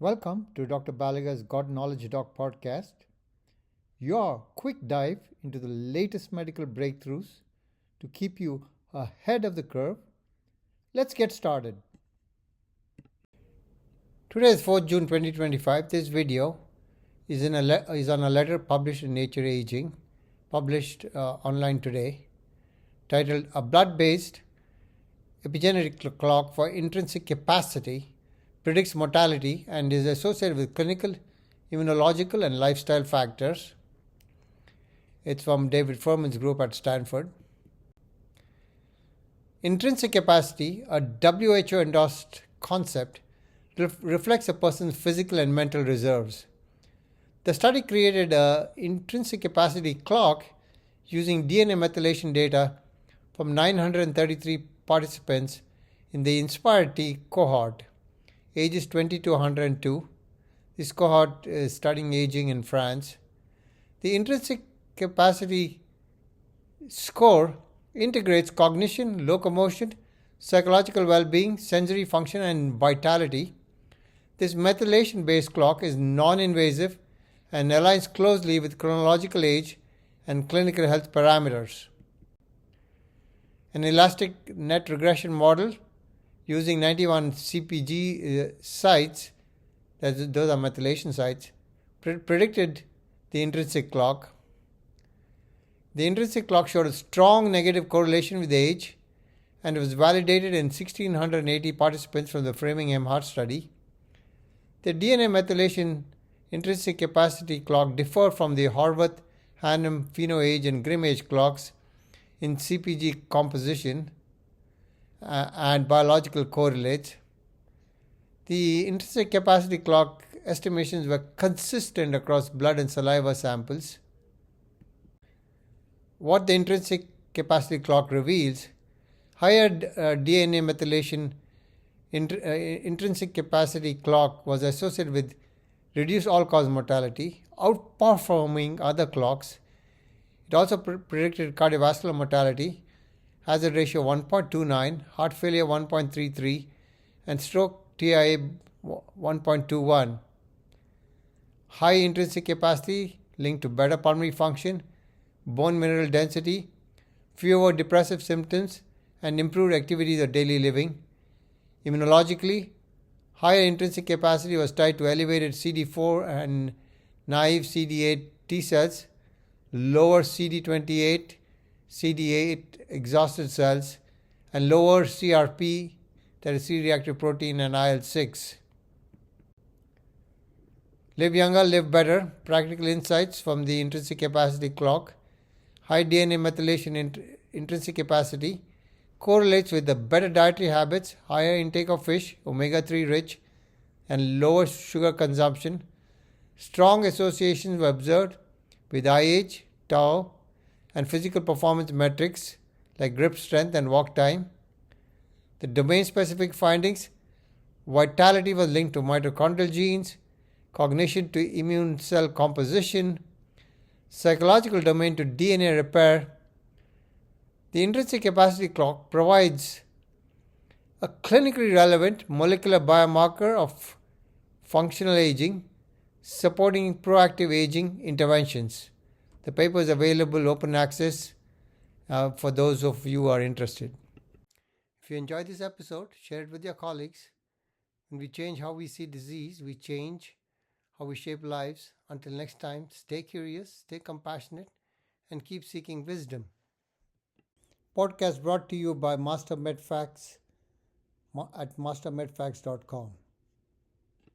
Welcome to Dr. Balaga's God Knowledge Doc podcast, your quick dive into the latest medical breakthroughs to keep you ahead of the curve. Let's get started. Today is 4th June 2025. This video is on a letter published in Nature Aging, published online today, titled A Blood-Based Epigenetic Clock for Intrinsic Capacity Predicts Mortality and is associated with clinical, immunological, and lifestyle factors. It's from David Furman's group at Stanford. Intrinsic capacity, a WHO-endorsed concept, reflects a person's physical and mental reserves. The study created an intrinsic capacity clock using DNA methylation data from 933 participants in the INSPIRE-T cohort, ages 20 to 102. This cohort is studying aging in France. The intrinsic capacity score integrates cognition, locomotion, psychological well-being, sensory function, and vitality. This methylation-based clock is non-invasive and aligns closely with chronological age and clinical health parameters. An elastic net regression model using 91 CpG sites, those are methylation sites, predicted the intrinsic clock. The intrinsic clock showed a strong negative correlation with age and was validated in 1,680 participants from the Framingham Heart Study. The DNA methylation intrinsic capacity clock differed from the Horvath, Hannum, PhenoAge, and GrimAge clocks in CpG composition and biological correlates. The intrinsic capacity clock estimations were consistent across blood and saliva samples. What the intrinsic capacity clock reveals: higher DNA methylation intrinsic capacity clock was associated with reduced all-cause mortality, outperforming other clocks. It also predicted cardiovascular mortality, hazard ratio 1.29, heart failure 1.33, and stroke TIA 1.21. High intrinsic capacity linked to better pulmonary function, bone mineral density, fewer depressive symptoms, and improved activities of daily living. Immunologically, higher intrinsic capacity was tied to elevated CD4 and naive CD8 T cells, lower CD28, CD8 exhausted cells, and lower CRP, that is C-reactive protein, and IL-6. Live younger, live better. Practical insights from the intrinsic capacity clock. High DNA methylation intrinsic capacity correlates with the better dietary habits, higher intake of fish, omega-3 rich, and lower sugar consumption. Strong associations were observed with IH, tau, and physical performance metrics like grip strength and walk time. The domain-specific findings: vitality was linked to mitochondrial genes, cognition to immune cell composition, psychological domain to DNA repair. The intrinsic capacity clock provides a clinically relevant molecular biomarker of functional aging, supporting proactive aging interventions. The paper is available open access for those of you who are interested. If you enjoyed this episode, share it with your colleagues. When we change how we see disease, we change how we shape lives. Until next time, stay curious, stay compassionate, and keep seeking wisdom. Podcast brought to you by Master MedFacts at mastermedfacts.com.